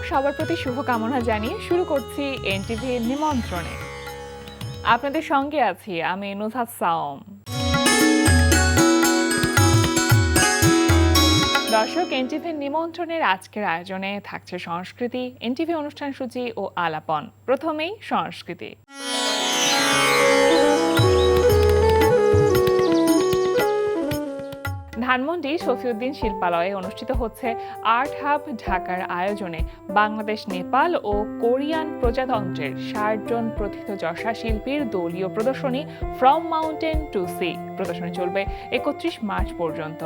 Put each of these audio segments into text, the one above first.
দর্শক সবার প্রতি শুভকামনা জানিয়ে শুরু করছি এনটিভি নিমন্ত্রণে। আপনাদের সঙ্গে আছি আমি নুসহাত সাওম। দর্শক, এনটিভির নিমন্ত্রণের আজকের আয়োজনে থাকছে সংস্কৃতি, এনটিভি অনুষ্ঠান সূচি ও আলাপন। প্রথমেই সংস্কৃতি। ধানমন্ডি শফিউদ্দিন শিল্পালয়ে অনুষ্ঠিত হচ্ছে আর্ট হাব ঢাকার আয়োজনে বাংলাদেশ, নেপাল ও কোরিয়ান প্রজাতন্ত্রের ৬০ জন প্রথিতযশা শিল্পীর দলীয় প্রদর্শনী ফ্রম মাউন্টেন টু সি। প্রদর্শনী চলবে ৩১ মার্চ পর্যন্ত।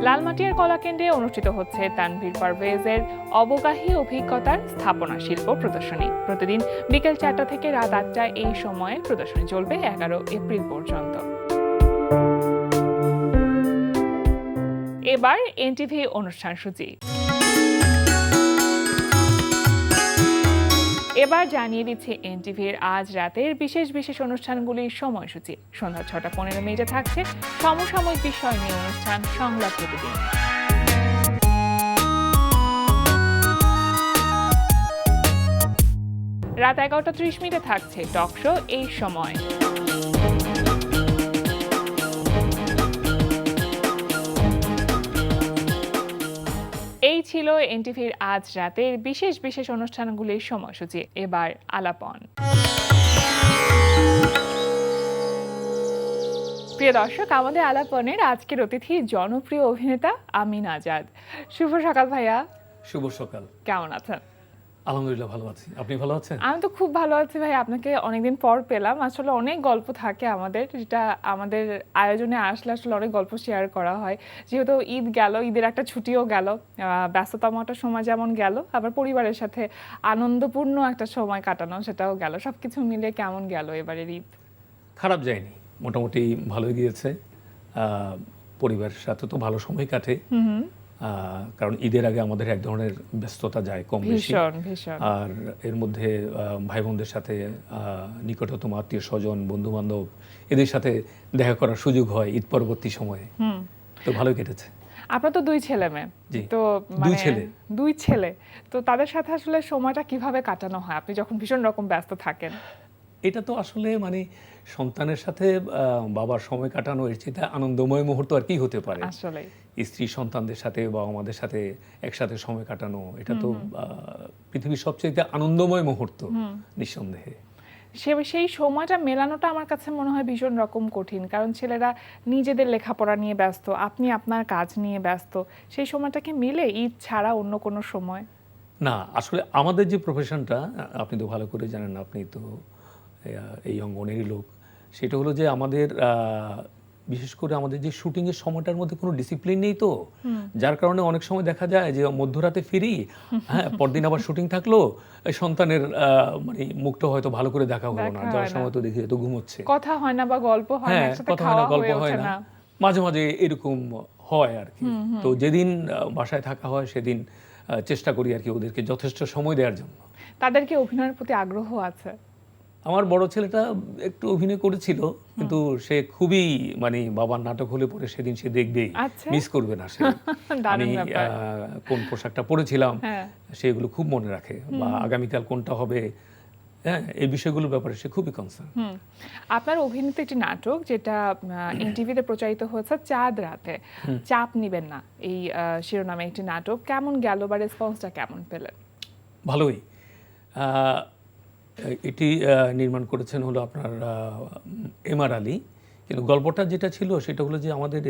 লালমাটিয়ার কলাকেন্দ্রে অনুষ্ঠিত হচ্ছে তানভীর পারভেজের অবগাহী অভিজ্ঞতার স্থাপনা শিল্প প্রদর্শনী। প্রতিদিন বিকেল ৪টা থেকে রাত ৮টায় এই সময়ে প্রদর্শনী চলবে ১১ এপ্রিল পর্যন্ত। এবার এনটিভি অনুষ্ঠান সূচি। এবার জানিয়ে দিচ্ছে এনটিভির আজ রাতের বিশেষ বিশেষ অনুষ্ঠানগুলির সময়সূচি। সন্ধ্যা ৬টা ১৫ থাকছে সমসাময়িক বিষয় নিয়ে অনুষ্ঠান সংলাপ প্রতিদিন। রাত ১১টা ৩০ থাকছে টক শো এই সময়। এই ছিল এনটিভির আজ রাতের বিশেষ বিশেষ অনুষ্ঠানগুলির সময়সূচি। এবার আলাপন। প্রিয় দর্শক, আমাদের আলাপনের আজকের অতিথি জনপ্রিয় অভিনেতা আমিন আজাদ। শুভ সকাল ভাইয়া। শুভ সকাল। কেমন আছেন? আলহামদুলিল্লাহ ভালো আছি। আপনি ভালো আছেন? আমি তো খুব ভালো আছি ভাই। আপনাকে অনেকদিন পর পেলাম। আসলে অনেক গল্প থাকে আমাদের, যেটা আমাদের আয়োজনে আসলে আসলে অনেক গল্প শেয়ার করা হয়। যেহেতু ঈদ গেল, ঈদের একটা ছুটিও গেল, ব্যস্ততম একটা সময় যেমন গেল, আবার পরিবারের সাথে আনন্দপূর্ণ একটা সময় কাটানো সেটাও গেল। সবকিছু মিলে কেমন গেল এবারের ঈদ? খারাপ যায়নি, মোটামুটি ভালোই গিয়েছে। পরিবারের সাথে তো ভালো সময় কাটে, কারণ ঈদের আগে আমাদের এক ধরনের ব্যস্ততা যায় কম বেশি। আর এর মধ্যে ভাই বোনদের সাথে, নিকটতম আত্মীয় স্বজন, বন্ধু বান্ধব, এদের সাথে দেখা করার সুযোগ হয় ঈদ পরবর্তী সময়ে। তো ভালোই কেটেছে। আপনার তো দুই ছেলে মেয়ে। তো দুই ছেলে তো তাদের সাথে আসলে সময়টা কিভাবে কাটানো হয় আপনি যখন ভীষণ রকম ব্যস্ত থাকেন? এটা তো আসলে মানে সন্তানের সাথে বাবার সময় কাটানো এর চেয়ে আনন্দময় মুহূর্ত আর কি হতে পারে। আসলে স্ত্রী সন্তানদের সাথে বা আমাদের সাথে একসাথে সময় কাটানো, এটা তো পৃথিবীর সবচেয়ে আনন্দময় মুহূর্ত নিঃসন্দেহে। সেই সময়টা মেলানোটা আমার কাছে মনে হয় ভীষণ রকম কঠিন, কারণ ছেলেরা নিজেদের লেখাপড়া নিয়ে ব্যস্ত, আপনি আপনার কাজ নিয়ে ব্যস্ত। সেই সময়টাকে মিলে ঈদ ছাড়া অন্য কোনো সময় না। আসলে আমাদের যে প্রফেশনটা, আপনি তো ভালো করে জানেন, আপনি তো এই অঙ্গনেরই লোক, সেটা হলো যে আমাদের বিশেষ করে আমাদের যে শুটিংয়ের সময়টার মধ্যে কোনো ডিসিপ্লিন নেই, তো যার কারণে অনেক সময় দেখা যায় যে মধ্যরাতে ফিরি, হ্যাঁ, পরদিন আবার শুটিং থাকলো, সন্তানের মানে মুখটা হয়তো ভালো করে দেখা হলো না, যাওয়ার সময় তো দেখি তো ঘুমোচ্ছে, কথা হয় না বা গল্প হয় না, কথা হয় না, গল্প হয় না, মাঝে মাঝে এরকম হয় আর কি। তো যেদিন বাসায় থাকা হয় সেদিন চেষ্টা করি আর কি ওদেরকে যথেষ্ট সময় দেওয়ার জন্য। তাদেরকে অভিনয়ের প্রতি আগ্রহ আছে? আমার বড় ছেলেটা একটু অভিনয় করেছিল, কিন্তু সে খুবই মানে বাবার নাটক হলে পরে সেদিন সে দেখবেই, মিস করবে না সে। আমি কোন পোশাকটা পরেছিলাম সেগুলো খুব মনে রাখে, বা আগামীকাল কোনটা হবে, হ্যাঁ, এই বিষয়গুলোর ব্যাপারে সে খুবই কনসার্ন। আপনার অভিনীত একটি নাটক যেটা এনটিভিতে প্রচারিত হয়েছে চাঁদ রাতে, চাপ নিবেন না, এই শিরোনামে একটি নাটক, কেমন গেল বা রেসপন্সটা কেমন পেলেন? ভালোই। এটি নির্মাণ করেছেন হলো আপনার এমআর আলী। কিন্তু গল্পটা যেটা ছিল সেটা হলো যে আমাদের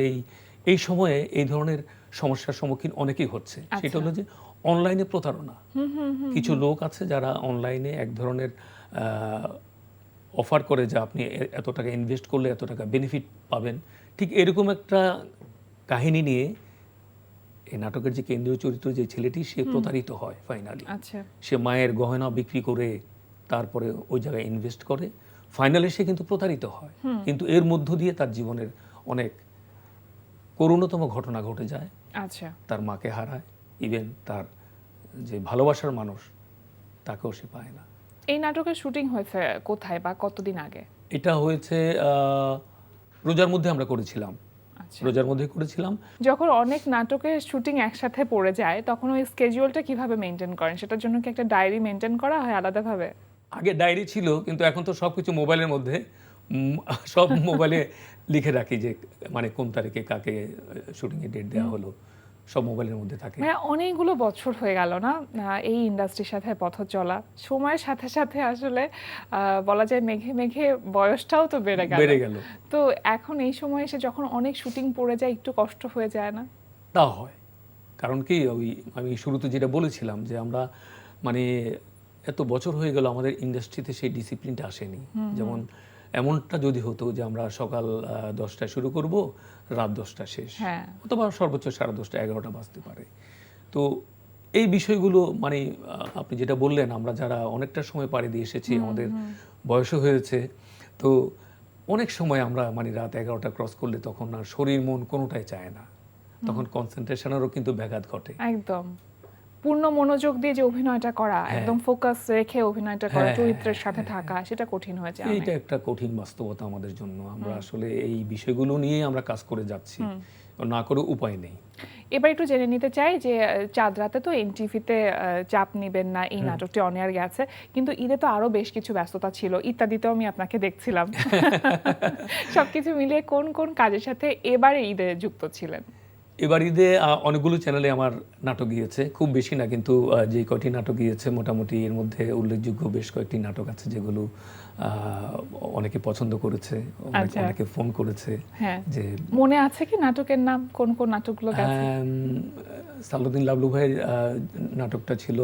এই সময়ে এই ধরনের সমস্যার সম্মুখীন অনেকেই হচ্ছে। সেটা হলো যে অনলাইনে প্রতারণা। কিছু লোক আছে যারা অনলাইনে এক ধরনের অফার করে যে আপনি এত টাকা ইনভেস্ট করলে এত টাকা বেনিফিট পাবেন। ঠিক এরকম একটা কাহিনী নিয়ে এই নাটকের যে কেন্দ্রীয় চরিত্র যে ছেলেটি, সে প্রতারিত হয় ফাইনালি। সে মায়ের গহনা বিক্রি করে তারপরে ওই জায়গায় ইনভেস্ট করে, ফাইনালি সে কিন্তু প্রতারিত হয়। কিন্তু এর মধ্য দিয়ে তার জীবনের অনেক করুণতম ঘটনা ঘটে যায়। তার মাকে হারায়, ইভেন তার যে ভালোবাসার মানুষ তাকেও সে পায় না। এই নাটকের শুটিং হয়েছে কোথায় বা কতদিন আগে? এটা হয়েছে রোজার মধ্যে আমরা করেছিলাম। রোজার মধ্যে করেছিলাম। যখন অনেক নাটকের শুটিং একসাথে পড়ে যায় তখন ওই স্কেডিউলটা কিভাবে মেনটেন করেন? সেটার জন্য কি একটা ডায়েরি মেনটেন করা হয় আলাদাভাবে? আগে ডায়েরি ছিল, কিন্তু এখন তো সবকিছু মোবাইলের মধ্যে। সব মোবাইলে লিখে রাখি যে মানে কোন তারিখে কাকে শুটিংয়ের ডেট দেওয়া হলো, সব মোবাইলের মধ্যে থাকে। হ্যাঁ, অনেকগুলো বছর হয়ে গেল না এই ইন্ডাস্ট্রির সাথে পথ চলা। সময়ের সাথে সাথে আসলে বলা যায় মেঘে মেঘে বয়সটাও তো বেড়ে গেল। তো এখন এই সময় এসে যখন অনেক শুটিং পড়ে যায় একটু কষ্ট হয়ে যায় না? তা হয়, কারণ কি ওই আমি শুরুতে যেটা বলেছিলাম যে আমরা মানে এত বছর হয়ে গেল আমাদের ইন্ডাস্ট্রিতে সেই ডিসিপ্লিনটা আসেনি। যেমন এমনটা যদি হতো যে আমরা সকাল 10টায় শুরু করব, রাত 10টা শেষ, অথবা সর্বোচ্চ 10:30 11টা বাজতে পারে। তো এই বিষয়গুলো মানে আপনি যেটা বললেন, আমরা যারা অনেকটা সময় পাড়ি দিয়ে এসেছি, আমাদের বয়সও হয়েছে, তো অনেক সময় আমরা মানে রাত 11টা ক্রস করলে তখন আর শরীর মন কোনোটাই চায় না, তখন কনসেন্ট্রেশনেরও কিন্তু ব্যাঘাত ঘটে। একদম পূর্ণ মনোযোগ দিয়ে যে অভিনয়টা করা, একদম ফোকাস রেখে অভিনয়টা করা, চরিত্রের সাথে থাকা, সেটা কঠিন হয়ে যায়। এইটা একটা কঠিন বাস্তবতা আমাদের জন্য। আমরা আসলে এই বিষয়গুলো নিয়ে আমরা কাজ করে যাচ্ছি, না করে উপায় নেই। এবার একটু জেনে নিতে চাই যে চাঁদ রাতে তো এনটিভিতে চাপ নিবেন না, এই নাটকটি অন এয়ার গেছে, কিন্তু ঈদে তো আরো বেশ কিছু ব্যস্ততা ছিল, ইত্যাদিতেও আমি আপনাকে দেখছিলাম। সবকিছু মিলিয়ে কোন কোন কাজের সাথে এবারে ঈদে যুক্ত ছিলেন? এবার ঈদে অনেকগুলো চ্যানেলে আমার নাটক গিয়েছে, খুব বেশি না, কিন্তু যে কয়টি নাটক গিয়েছে মোটামুটি এর মধ্যে উল্লেখযোগ্য বেশ কয়েকটি নাটক আছে যেগুলো অনেকে পছন্দ করেছে, অনেকে ফোন করেছে। যে মনে আছে কি নাটকের নাম, কোন কোন নাটকগুলো গেছে? সালাউদ্দিন লাবলু ভাইয়ের নাটকটা ছিল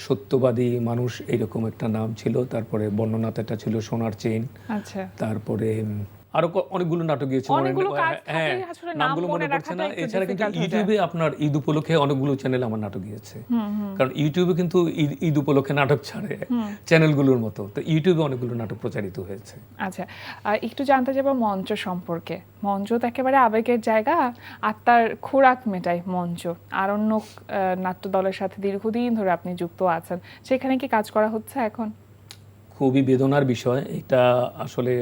সত্যবাদী মানুষ, এইরকম একটা নাম ছিল। তারপরে বর্ণনাথেরটা ছিল সোনার চেইন। তারপরে আরো অনেকগুলো নাটক গিয়েছে, নামগুলো মনে পড়ছে না। এছাড়া কিন্তু ইউটিউবে আপনার ঈদ উপলক্ষে অনেকগুলো চ্যানেল আমার নাটক গিয়েছে, কারণ ইউটিউবে কিন্তু ঈদ উপলক্ষে নাটক ছাড়ে চ্যানেলগুলোর মতো, তো ইউটিউবে অনেকগুলো নাটক প্রচারিত হয়েছে। আচ্ছা, একটু জানতে চাইবো মঞ্চ সম্পর্কে। মঞ্চ তো একেবারে আবেগের জায়গা, আত্মার খোরাক মেটায় মঞ্চ। আরণ্যক নাট্য দলের সাথে দীর্ঘদিন ধরে আপনি যুক্ত আছেন, সেখানে কি কাজ করা হচ্ছে এখন? খুবই বেদনার বিষয় এটা আসলে।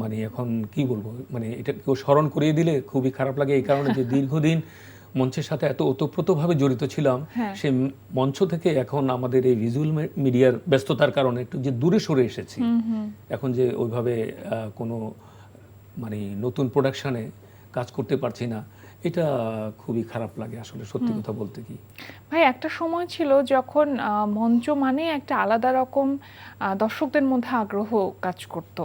মানে এখন কি বলবো, মানে এটা কেউ স্মরণ করিয়ে দিলে খুবই খারাপ লাগে, এই কারণে যে দীর্ঘদিন মঞ্চের সাথে এত ওতপ্রোতভাবে জড়িত ছিলাম, সে মঞ্চ থেকে এখন আমাদের এই ভিজুয়াল মিডিয়ার ব্যস্ততার কারণে একটু যে দূরে সরে এসেছি। এখন যে ওইভাবে কোনো মানে নতুন প্রোডাকশনে কাজ করতে পারছি না, এটা খুবই খারাপ লাগে আসলে, সত্যি কথা বলতে কি। ভাই, একটা সময় ছিল যখন মঞ্চ মানে একটা আলাদা রকম দর্শকদের মধ্যে আগ্রহ কাজ করতো,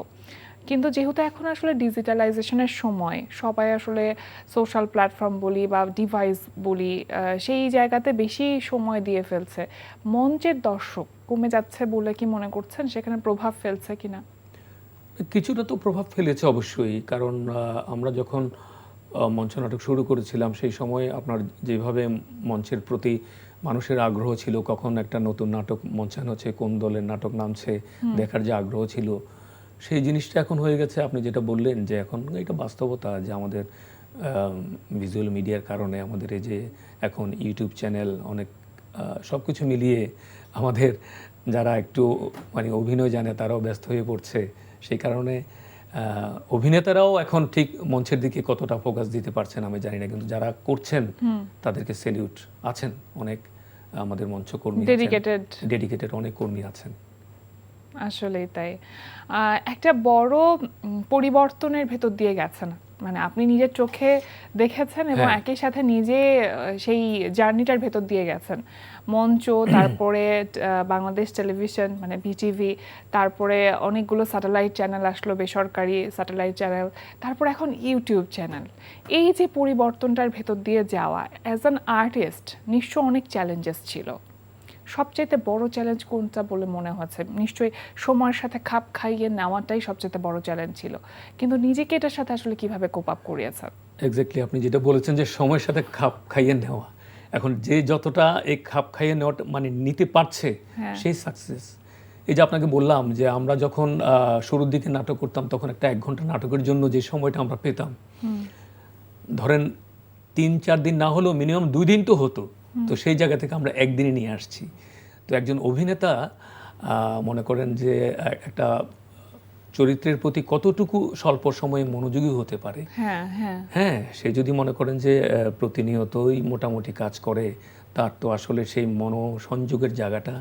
কিন্তু যেহেতু এখন আসলে ডিজিটালাইজেশনের সময়, সবাই আসলে সোশ্যাল প্ল্যাটফর্ম বলি বা ডিভাইস বলি, সেই জায়গাতে বেশি সময় দিয়ে ফেলছে, মঞ্চের দর্শক কমে যাচ্ছে বলে কি মনে করছেন? সেখানে প্রভাব ফেলছে কিনা? কিছুটা তো প্রভাব ফেলেছে অবশ্যই, কারণ আমরা যখন মঞ্চ নাটক শুরু করেছিলাম সেই সময় আপনার যেভাবে মঞ্চের প্রতি মানুষের আগ্রহ ছিল, কখন একটা নতুন নাটক মঞ্চায়ন হচ্ছে, কোন দলের নাটক নামছে, দেখার যে আগ্রহ ছিল, সেই জিনিসটা এখন হয়ে গেছে। আপনি যেটা বললেন যে এখন এটা বাস্তবতা যে আমাদের ভিজুয়াল মিডিয়ার কারণে আমাদের এই যে এখন ইউটিউব চ্যানেল, অনেক সব কিছু মিলিয়ে আমাদের যারা একটু মানে অভিনয় জানে তারাও ব্যস্ত হয়ে পড়ছে, সেই কারণে অভিনেতারাও এখন ঠিক মঞ্চের দিকে কতটা ফোকাস দিতে পারছেন আমি জানি না, কিন্তু যারা করছেন তাদেরকে স্যালিউট। আছেন অনেক আমাদের মঞ্চকর্মী, ডেডিকেটেড অনেক কর্মী আছেন। আসলেই তাই। একটা বড় পরিবর্তনের ভেতর দিয়ে গেছেন, মানে আপনি নিজের চোখে দেখেছেন এবং একই সাথে নিজে সেই জার্নিটার ভেতর দিয়ে গেছেন। মঞ্চ, তারপরে বাংলাদেশ টেলিভিশন মানে বিটিভি, তারপরে অনেকগুলো স্যাটেলাইট চ্যানেল আসলো, বেসরকারি স্যাটেলাইট চ্যানেল, তারপর এখন ইউটিউব চ্যানেল। এই যে পরিবর্তনটার ভেতর দিয়ে যাওয়া, অ্যাজ অ্যান আর্টিস্ট নিশ্চয় অনেক চ্যালেঞ্জেস ছিল। সবচেয়ে বড় চ্যালেঞ্জ কোনটা বলে মনে হচ্ছে? নিশ্চয়ই সময়ের সাথে খাপ খাইয়ে নেওয়াটাই সবচেয়ে বড় চ্যালেঞ্জ ছিল, কিন্তু নিজেকে এটার সাথে আসলে কিভাবে কোপ আপ করিয়েছেন? এক্স্যাক্টলি আপনি যেটা বলেছেন যে সময়ের সাথে খাপ খাইয়ে নেওয়া, এখন যে যতটা এই খাপ খাইয়ে নেওয়াটা মানে নিতে পারছে সেই সাকসেস। এই যে আপনাকে বললাম যে আমরা যখন শুরুর দিকে নাটক করতাম তখন একটা 1 ঘন্টা নাটকের জন্য যে সময়টা আমরা পেতাম, ধরেন 3-4 দিন না হলেও মিনিমাম 2 দিন তো হতো, তো সেই জায়গা থেকে আমরা একদিনে নিয়ে আসছি। তো একজন অভিনেতা মনে করেন যে একটা চরিত্রের প্রতি কতটুকু স্বল্প সময়ে মনোযোগী হতে পারে। হ্যাঁ হ্যাঁ হ্যাঁ, সে যদি মনে করেন যে প্রতিনিয়তই মোটামুটি কাজ করে, তার তো আসলে সেই মনোসংযোগের জায়গাটা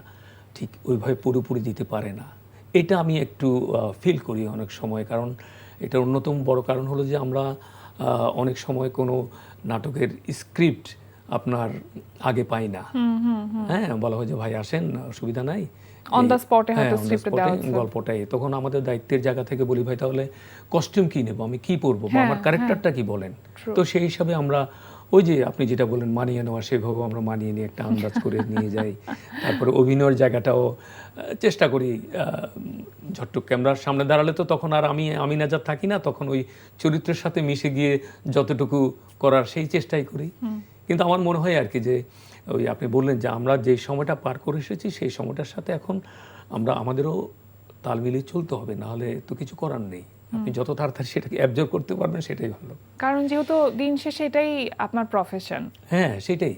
ঠিক ওইভাবে পুরোপুরি দিতে পারে না। এটা আমি একটু ফিল করি অনেক সময়। কারণ এটার অন্যতম বড় কারণ হলো যে আমরা অনেক সময় কোনো নাটকের স্ক্রিপ্ট আপনার আগে পাই না। হ্যাঁ, বলা হয় যে ভাই আসেন, অসুবিধা নাই, অন দ্য স্পটে হ্যাঁ, হয়তো on the স্ক্রিপ্ট spot দেওয়া এ হচ্ছে। গল্পটাই। তখন আমাদের দায়িত্বের জায়গা থেকে বলি ভাই তাহলে কস্টিউম কি নেব, আমি কি পরবো, বা হ্যাঁ, আমার ক্যারেক্টারটা কি বলেন। True. তো সেই হিসাবে আমরা ওই যে আপনি যেটা বলেন মানিয়ে নেওয়া, সেভাবে আমরা মানিয়ে নিয়ে একটা আন্দাজ করে নিয়ে যাই। তারপরে অভিনয়ের জায়গাটাও চেষ্টা করি। ঝট্ট ক্যামেরার সামনে দাঁড়ালে তো তখন আর আমি নাজাত থাকি না, তখন ওই চরিত্রের সাথে মিশে গিয়ে যতটুকু করার সেই চেষ্টাই করি। কিন্তু আমার মনে হয় আর কি যে ওই আপনি বললেন যে আমরা যে সময়টা পার করে এসেছি সেই সময়টার সাথে এখন আমাদেরও তাল মিলিয়ে চলতে হবে, নাহলে তো কিছু করার নেই। আপনি যত তাড়াতাড়ি সেটাকে অ্যাবজর্ব করতে পারবেন সেটাই ভালো। কারণ যেহেতু দিন শেষে এটাই আপনার প্রফেশন। হ্যাঁ, সেটাই।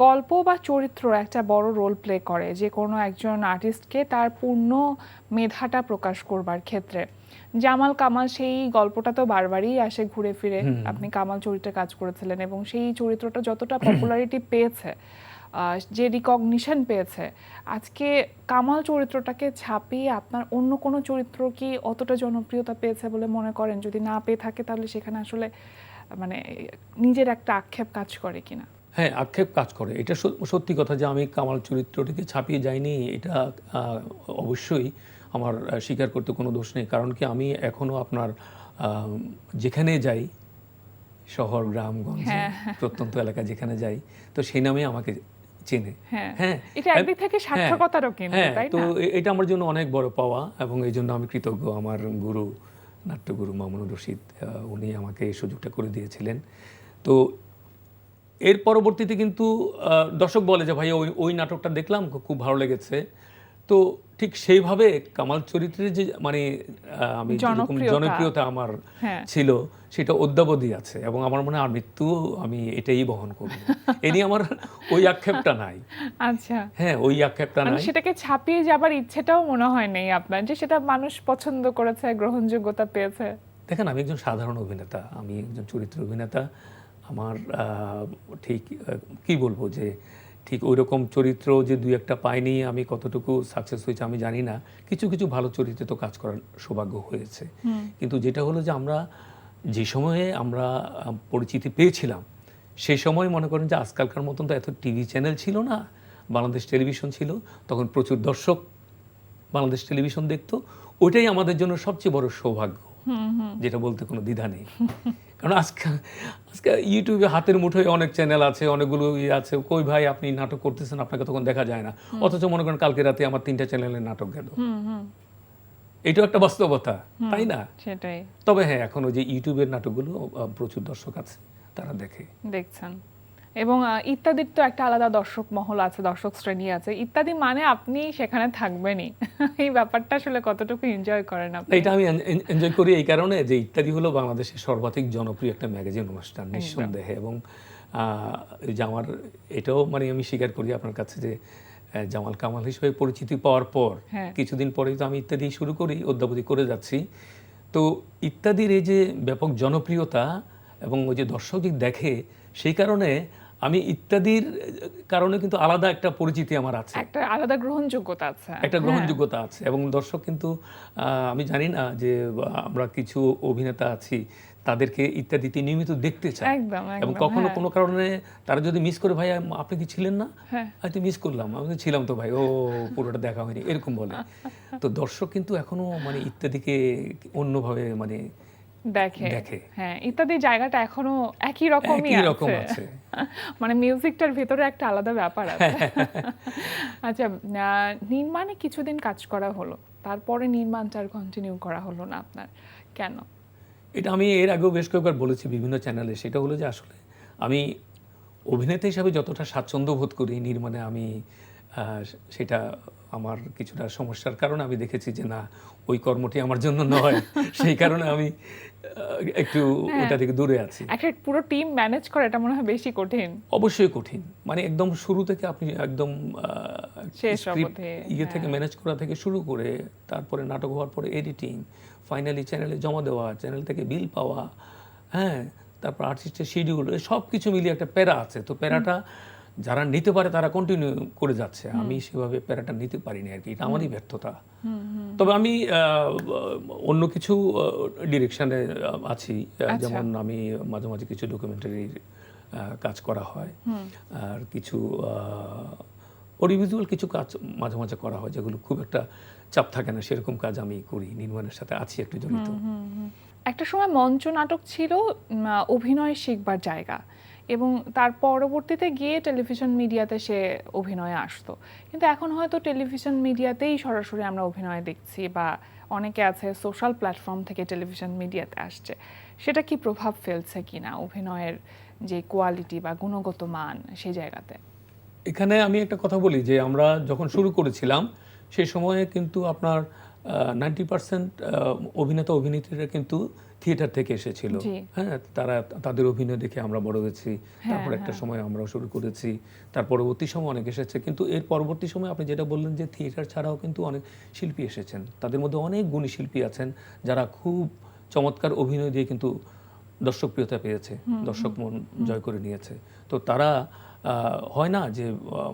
গল্প বা চরিত্র একটা বড় রোল প্লে করে যে কোনো একজন আর্টিস্টকে তার পূর্ণ মেধাটা প্রকাশ করবার ক্ষেত্রে। জামাল কামাল সেই গল্পটা তো বারবারই আসে ঘুরে ফিরে। আপনি কামাল চরিত্রে কাজ করেছিলেন এবং সেই চরিত্রটা যতটা পপুলারিটি পেয়েছে, যে রিকগনিশন পেয়েছে, আজকে কামাল চরিত্রটাকে ছাপিয়ে আপনার অন্য কোনো চরিত্র কি অতটা জনপ্রিয়তা পেয়েছে বলে মনে করেন? যদি না পেয়ে থাকে তাহলে সেখানে আসলে মানে নিজের একটা আক্ষেপ কাজ করে কিনা? হ্যাঁ, আক্ষেপ কাজ করে। এটা সত্যি কথা যে আমি কামাল চরিত্রটিকে ছাপিয়ে যাইনি, এটা অবশ্যই আমার স্বীকার করতে কোনো দোষ নেই। কারণ কি আমি এখনো আপনার যেখানে যাই, শহর গ্রামগঞ্জে প্রত্যন্ত এলাকা যেখানে যাই, তো সেই নামে আমাকে চেনে। হ্যাঁ, এটা একদিক থেকে সার্থকতারও কিন্তু, তাই না? তো এটা আমার জন্য অনেক বড় পাওয়া এবং এই জন্য আমি কৃতজ্ঞ। আমার গুরু, নাট্যগুরু মামুনুর রশিদ, উনি আমাকে এই সুযোগটা করে দিয়েছিলেন। তো এর পরবর্তীতে কিন্তু দর্শক বলে যে ভাই ওই নাটকটা দেখলাম, খুব ভালো লেগেছে। তো ঠিক সেইভাবে কামাল চরিত্রের যে মানে আমি যেরকম জনপ্রিয়তা আমার ছিল সেটা অদ্যাবধি আছে এবং আমার মনে হয় আর মৃত্যু আমি এটাই বহন করব। এ নিয়ে আমার ওই আক্ষেপটা নাই। আচ্ছা, হ্যাঁ, ওই আক্ষেপটা নাই। সেটাকে ছাপিয়ে যাবার ইচ্ছেটাও মনে হয় নেই আপনার, যে সেটা মানুষ পছন্দ করেছে, গ্রহণযোগ্যতা পেয়েছে। দেখেন, আমি একজন সাধারণ অভিনেতা, আমি একজন চরিত্র অভিনেতা। আমার ঠিক কি বলবো যে ঠিক ওই রকম চরিত্র যে দুই একটা পাইনি, আমি কতটুকু সাকসেস হয়েছে আমি জানি না। কিছু কিছু ভালো চরিত্রে তো কাজ করার সৌভাগ্য হয়েছে। কিন্তু যেটা হলো যে আমরা যে সময়ে আমরা পরিচিতি পেয়েছিলাম সেই সময় মনে করেন যে আজকালকার মতন তো এত টিভি চ্যানেল ছিল না, বাংলাদেশ টেলিভিশন ছিল, তখন প্রচুর দর্শক বাংলাদেশ টেলিভিশন দেখতো। ওইটাই আমাদের জন্য সবচেয়ে বড় সৌভাগ্য, যেটা বলতে কোনো দ্বিধা নেই। কারণ আজকে ইউটিউবে হাতের মুঠোয় অনেক চ্যানেল আছে, অনেকগুলো ইয়ে আছে, কই ভাই আপনি নাটক করতেছেন, আপনাকে তখন দেখা যায় না। অথচ মনে করেন কালকে রাতে আমার 3টা চ্যানেলের নাটক গেল। এটাও একটা বাস্তবতা, তাই না? সেটাই। তবে হ্যাঁ, এখন ওই যে ইউটিউবের নাটকগুলো প্রচুর দর্শক আছে, তারা দেখছেন। এবং ইত্যাদির তো একটা আলাদা দর্শক মহল আছে, দর্শক শ্রেণী আছে। ইত্যাদি মানে আপনি সেখানে থাকবেনই, এই ব্যাপারটা আসলে কতটুকু এনজয় করেন আপনি? এটা আমি এনজয় করি এই কারণে যে ইত্যাদি হলো বাংলাদেশের সর্বাধিক জনপ্রিয় একটা ম্যাগাজিন অনুষ্ঠান নিঃসন্দেহে। এবং যে আমার এটাও মানে আমি স্বীকার করি আপনার কাছে যে জামাল কামাল হিসেবে পরিচিতি পাওয়ার পর কিছুদিন পরেই তো আমি ইত্যাদি শুরু করি, অদ্যাবধি করে যাচ্ছি। তো ইত্যাদির এই যে ব্যাপক জনপ্রিয়তা এবং ওই যে দর্শক দেখে, সেই কারণে আমি ইত্যাদির কারণে কিন্তু আলাদা একটা পরিচিতি আমার আছে, একটা আলাদা গ্রহণযোগ্যতা আছে, একটা গ্রহণযোগ্যতা আছে। এবং দর্শক কিন্তু আমি জানি না যে আমরা কিছু অভিনেতা আছি তাদেরকে ইত্যাদিতে নিয়মিত দেখতে চায়, এবং কখনো কোনো কারণে তারা যদি মিস করে, ভাই আপনি কি ছিলেন না, হয়তো মিস করলাম, আমি ছিলাম তো ভাই, ও পুরোটা দেখা হয়নি, এরকম বলে। তো দর্শক কিন্তু এখনো মানে ইত্যাদিকে অন্যভাবে মানে দেখে। হ্যাঁ, ইত্যাদি জায়গাটা এখনো একই রকমই আছে। মানে মিউজিকটার ভিতরে একটা আলাদা ব্যাপার আছে। আচ্ছা, নির্মাণে কিছুদিন কাজ করা হলো, তারপরে নির্মাণটা আর কন্টিনিউ করা হলো না আপনার, কেন? এটা আমি এর আগেও বেশ কয়েকবার বলেছি বিভিন্ন চ্যানেলে। সেটা হলো যে আসলে আমি অভিনেতা হিসাবে যতটা স্বাচ্ছন্দ্য বোধ করি, নির্মাণে আমি সেটা আমার কিছুটা সমস্যার কারণে আমি দেখেছি যে না, ওই কর্মটি আমার জন্য নয়। সেই কারণে আমি একটু ওটা থেকে দূরে আছি। একটা পুরো টিম ম্যানেজ করা এটা মনে হয় বেশি কঠিন। অবশ্যই কঠিন, মানে একদম শুরু থেকে আপনি একদম শেষ স্ক্রিপ্ট অবধি থেকে ম্যানেজ করা থেকে শুরু করে তারপরে নাটক হওয়ার পরে এডিটিং, ফাইনালি চ্যানেলে জমা দেওয়া, চ্যানেল থেকে বিল পাওয়া, হ্যাঁ, তারপর আর্টিস্টের শিডিউল, সব কিছু মিলিয়ে একটা প্যারা আছে। তো প্যারাটা যারা নিতে পারে তারা কন্টিনিউ করে যাচ্ছে, আমি সেভাবে প্যারাটা নিতে পারিনি আর কি, এটা আমারই ব্যর্থতা। তবে আমি অন্য কিছু ডিরেকশনে আছি, যেমন আমি মাঝে মাঝে কিছু ডকুমেন্টারির কাজ করা হয়, আর কিছু অডিওভিজুয়াল কিছু কাজ মাঝে মাঝে করা হয়, যেগুলো খুব একটা চাপ থাকে না, সেরকম কাজ আমি করি, নির্মাণের সাথে আছি একটু জড়িত। একটা সময় মঞ্চ নাটক ছিল অভিনয় শিখবার জায়গা, এবং তার পরবর্তীতে গিয়ে টেলিভিশন মিডিয়াতে সে অভিনয়ে আসতো। কিন্তু এখন হয়তো টেলিভিশন মিডিয়াতেই সরাসরি আমরা অভিনয় দেখছি, বা অনেকে আছে সোশ্যাল প্ল্যাটফর্ম থেকে টেলিভিশন মিডিয়াতে আসছে। সেটা কি প্রভাব ফেলছে কিনা অভিনয়ের যে কোয়ালিটি বা গুণগত মান সেই জায়গাতে? এখানে আমি একটা কথা বলি যে আমরা যখন শুরু করেছিলাম সেই সময়ে কিন্তু আপনার 90% অভিনেতা অভিনেত্রীরা কিন্তু থিয়েটার থেকে এসেছিল। হ্যাঁ, তারা তাদের অভিনয় দেখে আমরা বড় হয়েছি। তারপর একটা সময় আমরাও শুরু করেছি, তার পরবর্তী সময় অনেক এসেছে। কিন্তু এর পরবর্তী সময় আপনি যেটা বললেন যে থিয়েটার ছাড়াও কিন্তু অনেক শিল্পী এসেছেন, তাদের মধ্যে অনেক গুণী শিল্পী আছেন যারা খুব চমৎকার অভিনয় দিয়ে কিন্তু দর্শকপ্রিয়তা পেয়েছে, দর্শক মন জয় করে নিয়েছে। তো তারা হয় না যে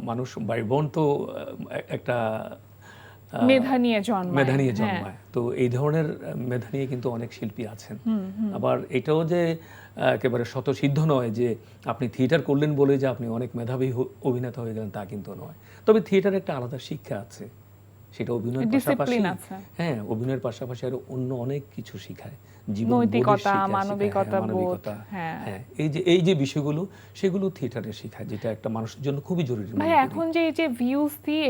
মানুষ বাই বর্ন তো একটা মেধা নিয়ে জন্মায়, তো এই ধরনের মেধা নিয়ে কিন্তু অনেক শিল্পী আছেন। আবার এটাও যে একেবারে স্বতঃসিদ্ধ নয় যে আপনি থিয়েটার করলেন বলে যে আপনি অনেক মেধাবী অভিনেতা হয়ে গেলেন, তা কিন্তু নয়। তবে থিয়েটারে একটা আলাদা শিক্ষা আছে, সেটা অভিনয়ের পাশাপাশি, হ্যাঁ, অভিনয়ের পাশাপাশি আরো অন্য অনেক কিছু শিখায়, নৈতিকতা, মানবিকতা, হ্যাঁ, এই যে বিষয়গুলো সেগুলো থিয়েটারে শেখায়, যেটা একটা মানুষের জন্য খুবই জরুরি। ভাই, এখন যে এই যে ভিউজ দিয়ে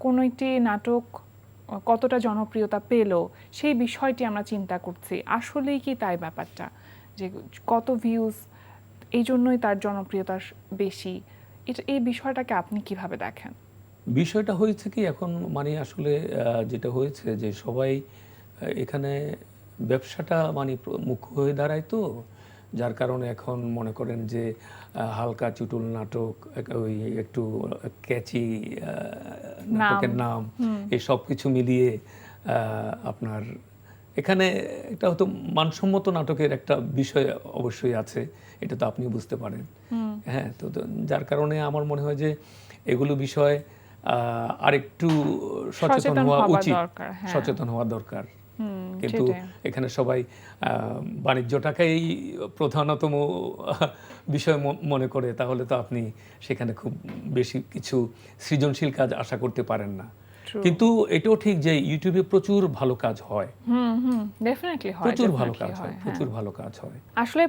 কোন একটি নাটক কতটা জনপ্রিয়তা পেল সেই বিষয়টি আমরা চিন্তা করছি, আসলেই কি তাই ব্যাপারটা যে কত ভিউজ এই জন্যই তার জনপ্রিয়তা বেশি? এই বিষয়টাকে আপনি কিভাবে দেখেন? বিষয়টা হয়েছে কি এখন, মানে আসলে যেটা হয়েছে যে সবাই এখানে ব্যবসাটা মানে মুখ্য হয়ে দাঁড়ায়, তো যার কারণে এখন মনে করেন যে হালকা চুটুল নাটক, ওই একটু ক্যাচি নাটকের নাম, এই সব কিছু মিলিয়ে আপনার এখানে একটা হয়তো মানসম্মত নাটকের একটা বিষয় অবশ্যই আছে, এটা তো আপনিও বুঝতে পারেন। হ্যাঁ, তো যার কারণে আমার মনে হয় যে এগুলো বিষয় আরেকটু সচেতন হওয়া উচিত, সচেতন হওয়া দরকার। কিন্তু এখানে সবাই বাণিজ্যটাকেই প্রধানতম বিষয় মনে করে, তাহলে তো আপনি সেখানে খুব বেশি কিছু সৃজনশীল কাজ আশা করতে পারেন না। কিন্তু এটাও ঠিক যে ইউটিউবে প্রচুর ভালো কাজ হয়, ডেফিনেটলি হয়, প্রচুর ভালো কাজ হয়, প্রচুর ভালো কাজ হয়। আসলে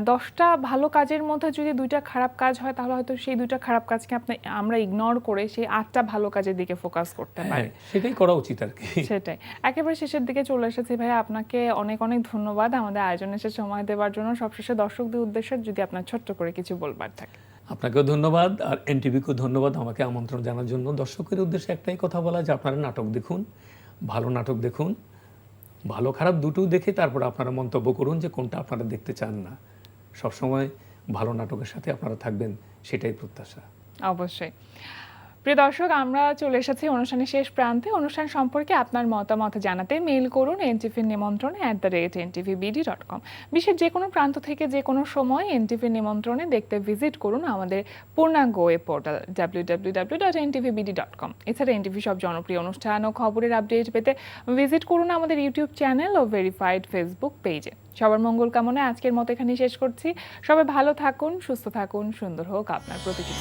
10টা ভালো কাজের মধ্যে যদি 2টা খারাপ কাজ হয়, তাহলে হয়তো সেই 2টা খারাপ কাজকে আমরা ইগনোর করে সেই 8টা ভালো কাজের দিকে ফোকাস করতে পারি। সেটাই করা উচিত আর কি। সেটাই। একেবারে শেষের দিকে চলে এসেছি ভাই, আপনাকে অনেক অনেক ধন্যবাদ আমাদের আয়োজনে এসে সময় দেওয়ার জন্য। সবশেষে দর্শকদের উদ্দেশ্যে যদি আপনার ছোট্ট করে কিছু বলবার থাকে। আপনাকেও ধন্যবাদ, আর এনটিভিকেও ধন্যবাদ আমাকে আমন্ত্রণ জানার জন্য। দর্শকের উদ্দেশ্যে একটাই কথা বলা যে আপনারা নাটক দেখুন, ভালো নাটক দেখুন, ভালো খারাপ দুটো দেখে তারপর আপনারা মন্তব্য করুন যে কোনটা আপনারা দেখতে চান না। সবসময় ভালো নাটকের সাথে আপনারা থাকবেন, সেটাই প্রত্যাশা। অবশ্যই। প্রিয় দর্শক, আমরা চলে এসেছি অনুষ্ঠানের শেষ প্রান্তে। অনুষ্ঠান সম্পর্কে আপনার মতামত জানাতে মেইল করুন ntvnimontrone@ntvbd.com। বিশ্বের যে কোনো প্রান্ত থেকে যে কোনো সময় এনটিভি নিমন্ত্রণে দেখতে ভিজিট করুন আমাদের পূর্ণাঙ্গ ওয়েব পোর্টাল www.ntvbd.com। এছাড়া এনটিভি সব জনপ্রিয় অনুষ্ঠান ও খবরের আপডেট পেতে ভিজিট করুন আমাদের ইউটিউব চ্যানেল ও ভেরিফাইড ফেসবুক পেজে। সবার মঙ্গল কামনায় আজকের মতো এখানেই শেষ করছি। সবাই ভালো থাকুন, সুস্থ থাকুন, সুন্দর হোক আপনার প্রতিটি।